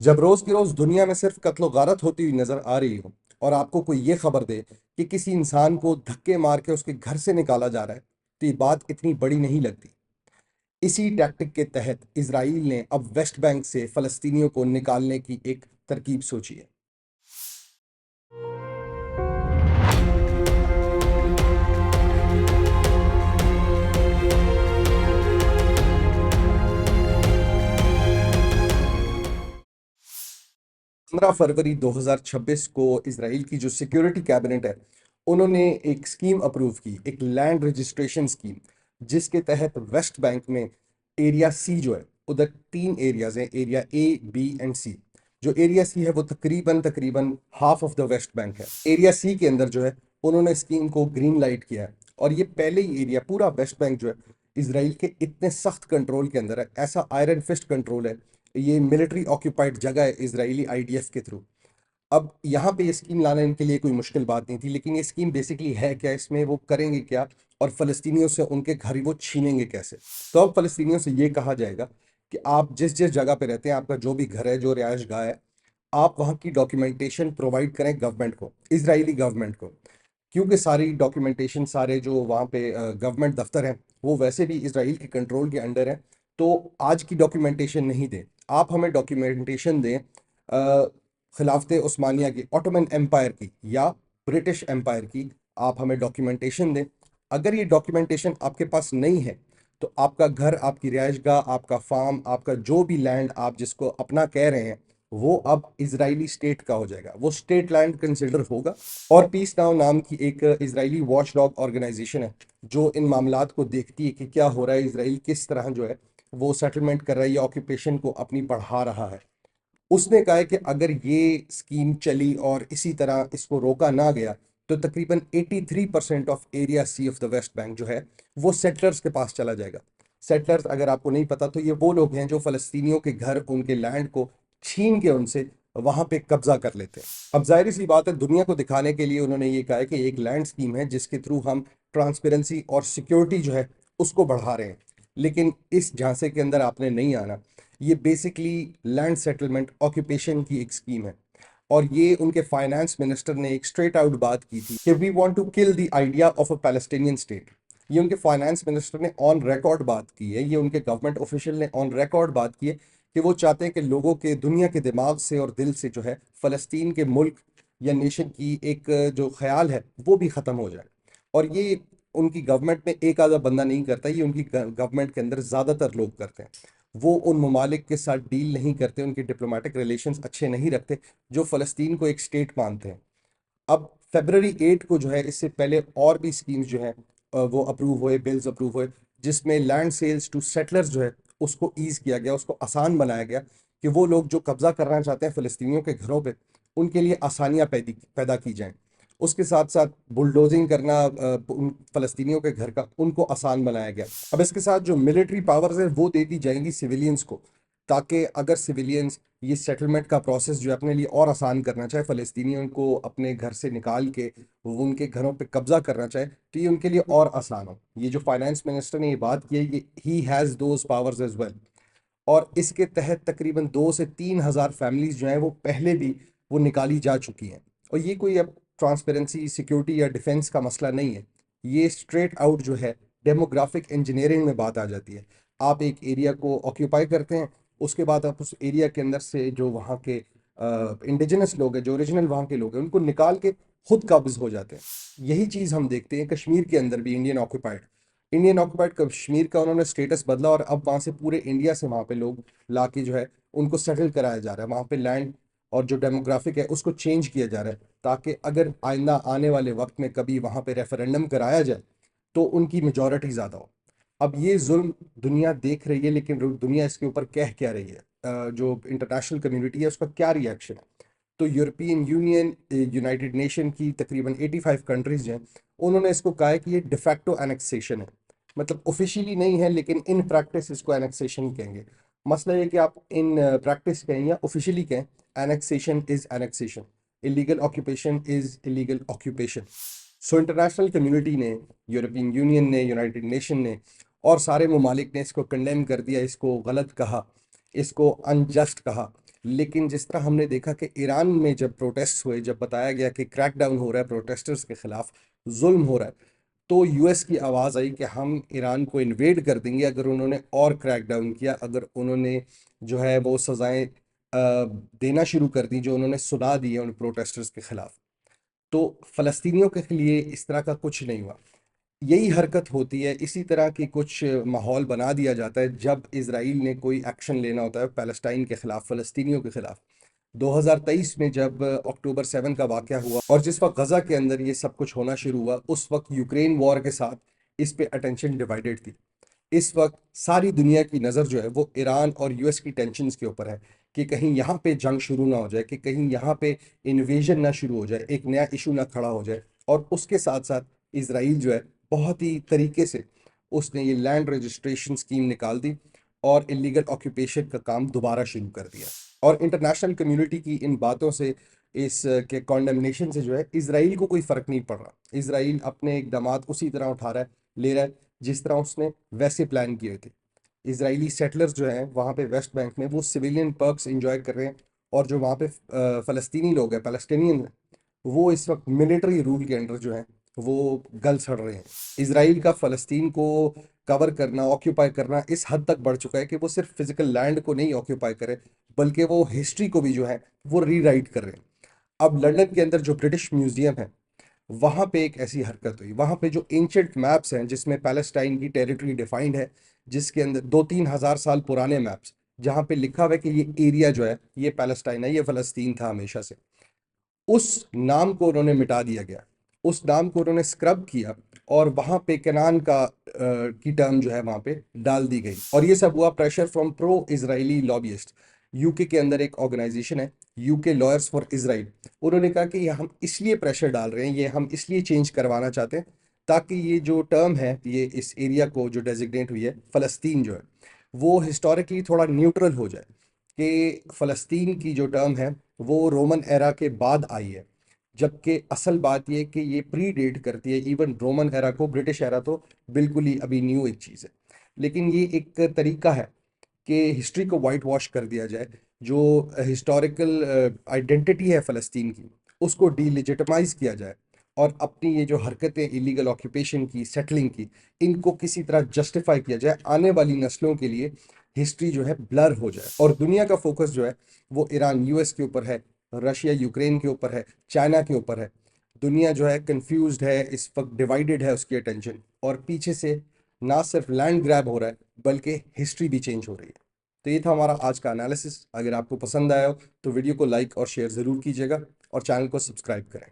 जब रोज की रोज दुनिया में सिर्फ कत्लो गारत होती हुई नजर आ रही हो और आपको कोई ये खबर दे कि किसी इंसान को धक्के मार के उसके घर से निकाला जा रहा है, तो ये बात इतनी बड़ी नहीं लगती। इसी टैक्टिक के तहत इसराइल ने अब वेस्ट बैंक से फलस्तीनियों को निकालने की एक तरकीब सोची है। 15 फरवरी 2026 को इसराइल की जो सिक्योरिटी कैबिनेट है, उन्होंने एक स्कीम अप्रूव की, एक लैंड रजिस्ट्रेशन स्कीम, जिसके तहत वेस्ट बैंक में एरिया सी जो है, उधर तीन एरियाज हैं, एरिया ए, बी एंड सी। जो एरिया सी है वो तकरीबन तकरीबन half of the West bank है। एरिया सी के अंदर जो है उन्होंने स्कीम को ग्रीन लाइट किया है, और ये पहले ही एरिया, पूरा वेस्ट बैंक जो है इसराइल के इतने सख्त कंट्रोल के अंदर है, ऐसा आयरन फिस्ट कंट्रोल है। ये मिलिट्री ऑक्यूपाइड जगह है इजरायली आईडीएफ के थ्रू। अब यहाँ पे ये स्कीम लाना इनके लिए कोई मुश्किल बात नहीं थी, लेकिन ये स्कीम बेसिकली है क्या, इसमें वो करेंगे क्या और फलस्तीनियों से उनके घर वो छीनेंगे कैसे। तो अब फलस्तीनियों से ये कहा जाएगा कि आप जिस जिस जगह पे रहते हैं, आपका जो भी घर है, जो रिहायश गाह है, आप वहाँ की डॉक्यूमेंटेशन प्रोवाइड करें गवर्नमेंट को, इजरायली गवर्नमेंट को। क्योंकि सारी डॉक्यूमेंटेशन, सारे जो वहाँ पे गवर्नमेंट दफ्तर हैं, वो वैसे भी इसराइल के कंट्रोल के अंडर है। तो आज की डॉक्यूमेंटेशन नहीं दें, आप हमें डॉक्यूमेंटेशन दें खिलाफत उस्मानिया की, ऑटोमन एम्पायर की या ब्रिटिश एम्पायर की। आप हमें डॉक्यूमेंटेशन दें। अगर ये डॉक्यूमेंटेशन आपके पास नहीं है, तो आपका घर, आपकी रिहायशगाह, आपका फार्म, आपका जो भी लैंड आप जिसको अपना कह रहे हैं, वो अब इजरायली स्टेट का हो जाएगा, वो स्टेट लैंड कंसिडर होगा। और पीस नाउ नाम की एक इजरायली वॉचडॉग ऑर्गेनाइजेशन है, जो इन मामलात को देखती है कि क्या हो रहा है, इसराइल किस तरह जो है वो सेटलमेंट कर रहा है या ऑक्यूपेशन को अपनी बढ़ा रहा है। उसने कहा है कि अगर ये स्कीम चली और इसी तरह इसको रोका ना गया, तो तकरीबन 83% of area C of the West Bank जो है वो सेटलर्स के पास चला जाएगा। सेटलर्स, अगर आपको नहीं पता, तो ये वो लोग हैं जो फलस्तीनियों के घर, उनके लैंड को छीन के उनसे वहां पे कब्जा कर लेते हैं। अब जाहिर सी बात है, दुनिया को दिखाने के लिए उन्होंने ये कहा है कि एक लैंड स्कीम है जिसके थ्रू हम ट्रांसपेरेंसी और सिक्योरिटी जो है उसको बढ़ा रहे हैं। लेकिन इस झांसे के अंदर आपने नहीं आना। ये बेसिकली लैंड सेटलमेंट ऑक्यूपेशन की एक स्कीम है। और ये उनके फाइनेंस मिनिस्टर ने एक स्ट्रेट आउट बात की थी कि we want to kill the idea of a Palestinian state. ये उनके फाइनेंस मिनिस्टर ने ऑन रिकॉर्ड बात की है, ये उनके गवर्नमेंट ऑफिशियल ने ऑन रिकॉर्ड बात की है कि वो चाहते हैं कि लोगों के, दुनिया के दिमाग से और दिल से जो है फ़लस्तीन के मुल्क या नेशन की एक जो ख्याल है वो भी ख़त्म हो जाए। और ये उनकी गवर्नमेंट में एक आधा बंदा नहीं करता, ये उनकी गवर्नमेंट के अंदर ज़्यादातर लोग करते हैं। वो उन ममालिक के साथ डील नहीं करते, उनके डिप्लोमेटिक रिलेशंस अच्छे नहीं रखते, जो फ़लस्तीन को एक स्टेट मानते हैं। अब February 8 को जो है, इससे पहले और भी स्कीम्स जो है वो अप्रूव हुए, बिल्स अप्रूव हुए, जिसमें लैंड सेल्स टू सेटलर्स जो है उसको ईज किया गया, उसको आसान बनाया गया कि वो लोग जो कब्जा करना चाहते हैं फ़लस्तीनियों के घरों पे, उनके लिए आसानियाँ पैदा की जाएं। उसके साथ साथ बुलडोजिंग करना उन फ़लस्तीनियों के घर का, उनको आसान बनाया गया। अब इसके साथ जो मिलिट्री पावर्स है वो दे दी जाएंगी सिविलियंस को, ताकि अगर सिविलियंस ये सेटलमेंट का प्रोसेस जो है अपने लिए और आसान करना चाहे, फ़लस्तीनियों को अपने घर से निकाल के वो उनके घरों पे कब्जा करना चाहे, तो ये उनके लिए और आसान हो। ये जो फाइनेंस मिनिस्टर ने ये बात की है, ये he has those powers as well. और इसके तहत तकरीबन 2 से 3 हज़ार फैमिलीज जो हैं वो पहले भी वो निकाली जा चुकी हैं। और ये कोई अब ट्रांसपेरेंसी, सिक्योरिटी या डिफेंस का मसला नहीं है, ये स्ट्रेट आउट जो है डेमोग्राफिक इंजीनियरिंग में बात आ जाती है। आप एक एरिया को ऑक्यूपाई करते हैं, उसके बाद आप उस एरिया के अंदर से जो वहाँ के इंडिजिनस लोग हैं, जो ओरिजिनल वहाँ के लोग हैं, उनको निकाल के खुद काबिज हो जाते हैं। यही चीज़ हम देखते हैं कश्मीर के अंदर भी। इंडियन ऑक्यूपाइड कश्मीर का उन्होंने स्टेटस बदला, और अब वहाँ से पूरे इंडिया से वहाँ पे लोग लाके जो है उनको सेटल कराया जा रहा है। वहाँ पे लैंड और जो डेमोग्राफिक है उसको चेंज किया जा रहा है, ताकि अगर आइंदा आने वाले वक्त में कभी वहाँ पे रेफरेंडम कराया जाए तो उनकी मेजॉरिटी ज़्यादा हो। अब ये जुल्म दुनिया देख रही है, लेकिन दुनिया इसके ऊपर कह क्या रही है, जो इंटरनेशनल कम्युनिटी है उसका क्या रिएक्शन है। तो यूरोपियन यूनियन, यूनाइटेड नेशन की तकरीबन 85 कंट्रीज हैं, उन्होंने इसको कहा है कि ये डिफैक्टो एनेक्सेशन है। मतलब ऑफिशियली नहीं है, लेकिन इन प्रैक्टिस इसको एनेक्सेशन कहेंगे। मसला ये कि आप इन प्रैक्टिस कहें या ऑफिशियली कहें, annexation is annexation, illegal occupation is illegal occupation. So international community ने, यूरोपियन यूनियन ने, यूनाइटेड नेशन ने और सारे ममालिक ने इसको कंडेम कर दिया, इसको गलत कहा, इसको अनजस्ट कहा। लेकिन जिस तरह हमने देखा कि ईरान में जब प्रोटेस्ट हुए, जब बताया गया कि क्रैकडाउन हो रहा है प्रोटेस्टर्स के खिलाफ, जुल्म हो रहा है, तो यूएस की आवाज़ आई कि हम ईरान को इन्वेड कर देंगे अगर उन्होंने और क्रैकडाउन किया, अगर उन्होंने जो है वो सज़ाएं देना शुरू कर दी जो उन्होंने सुना दी है उन प्रोटेस्टर्स के खिलाफ। तो फ़लस्तीनियों के लिए इस तरह का कुछ नहीं हुआ। यही हरकत होती है, इसी तरह की कुछ माहौल बना दिया जाता है जब इजराइल ने कोई एक्शन लेना होता है पैलेस्टाइन के खिलाफ, फ़लस्तीनियों के खिलाफ। 2023 में जब अक्टूबर 7 का वाक़या हुआ और जिस वक्त गज़ा के अंदर ये सब कुछ होना शुरू हुआ, उस वक्त यूक्रेन वॉर के साथ इस पे अटेंशन डिवाइडेड थी। इस वक्त सारी दुनिया की नज़र जो है वो ईरान और यूएस की टेंशन्स के ऊपर है कि कहीं यहाँ पे जंग शुरू ना हो जाए, कि कहीं यहाँ पे इन्वेजन ना शुरू हो जाए, एक नया इशू ना खड़ा हो जाए। और उसके साथ साथ इसराइल जो है बहुत ही तरीके से उसने ये लैंड रजिस्ट्रेशन स्कीम निकाल दी और इलीगल ऑक्यूपेशन का काम दोबारा शुरू कर दिया। और इंटरनेशनल कम्युनिटी की इन बातों से, इस के कॉन्डेमनेशन से जो है इसराइल को कोई फ़र्क नहीं पड़ रहा। इसराइल अपने इकदामात उसी तरह उठा रहा है, ले रहा है जिस तरह उसने वैसे प्लान किए थे। इजरायली सेटलर्स जो हैं वहाँ पे वेस्ट बैंक में वो सिविलियन पर्क्स इंजॉय कर रहे हैं, और जो वहाँ पे फ़लस्तीनी लोग हैं, पैलेस्टीनियन हैं, वो इस वक्त मिलिट्री रूल के अंडर जो हैं वो गल सड़ रहे हैं। इसराइल का फ़लस्तीन को कवर करना, ऑक्यूपाई करना इस हद तक बढ़ चुका है कि वो सिर्फ फिजिकल लैंड को नहीं ऑक्यूपाई करे, बल्कि वो हिस्ट्री को भी जो है वो रीराइट कर रहे हैं। अब लंदन के अंदर जो ब्रिटिश म्यूजियम है, वहाँ पे एक ऐसी हरकत हुई। वहाँ पे जो एंशंट मैप्स हैं जिसमें पैलेस्टाइन की टेरिटरी डिफाइंड है, जिसके अंदर 2-3 हज़ार साल पुराने मैप्स, जहाँ पे लिखा हुआ है कि ये एरिया जो है ये पैलेस्टाइन है, ये फ़लस्तीन था हमेशा से, उस नाम को उन्होंने मिटा दिया गया। उस नाम को उन्होंने स्क्रब किया और वहाँ पे कनान का की टर्म जो है वहाँ पे डाल दी गई। और ये सब हुआ pressure from pro Israeli lobbyist. UK के अंदर एक ऑर्गेनाइजेशन है, यूके लॉयर्स फॉर इसराइल। उन्होंने कहा कि ये हम इसलिए प्रेशर डाल रहे हैं, ये हम इसलिए चेंज करवाना चाहते हैं ताकि ये जो टर्म है, ये इस एरिया को जो डेजिग्नेट हुई है फ़लस्तीन जो है, वो हिस्टोरिकली थोड़ा न्यूट्रल हो जाए, कि फ़लस्तीन की जो टर्म है वो रोमन एरा के बाद आई है। जबकि असल बात ये कि ये प्री डेट करती है इवन रोमन एरा को। ब्रिटिश एरा तो बिल्कुल ही अभी न्यू एक चीज़ है, लेकिन ये एक तरीका है कि हिस्ट्री को वाइट वॉश कर दिया जाए। जो हिस्टोरिकल आइडेंटिटी है फ़लस्तीन की, उसको डीलिजिटिमाइज किया जाए, और अपनी ये जो हरकतें इलीगल ऑक्यूपेशन की, सेटलिंग की, इनको किसी तरह जस्टिफाई किया जाए, आने वाली नस्लों के लिए हिस्ट्री जो है ब्लर हो जाए। और दुनिया का फोकस जो है वो ईरान यूएस के ऊपर है, रशिया यूक्रेन के ऊपर है, चाइना के ऊपर है। दुनिया जो है कंफ्यूज्ड है, इस वक्त डिवाइडेड है उसकी अटेंशन, और पीछे से ना सिर्फ लैंड ग्रैब हो रहा है बल्कि हिस्ट्री भी चेंज हो रही है। तो ये था हमारा आज का एनालिसिस। अगर आपको पसंद आया हो तो वीडियो को लाइक और शेयर ज़रूर कीजिएगा और चैनल को सब्सक्राइब करें।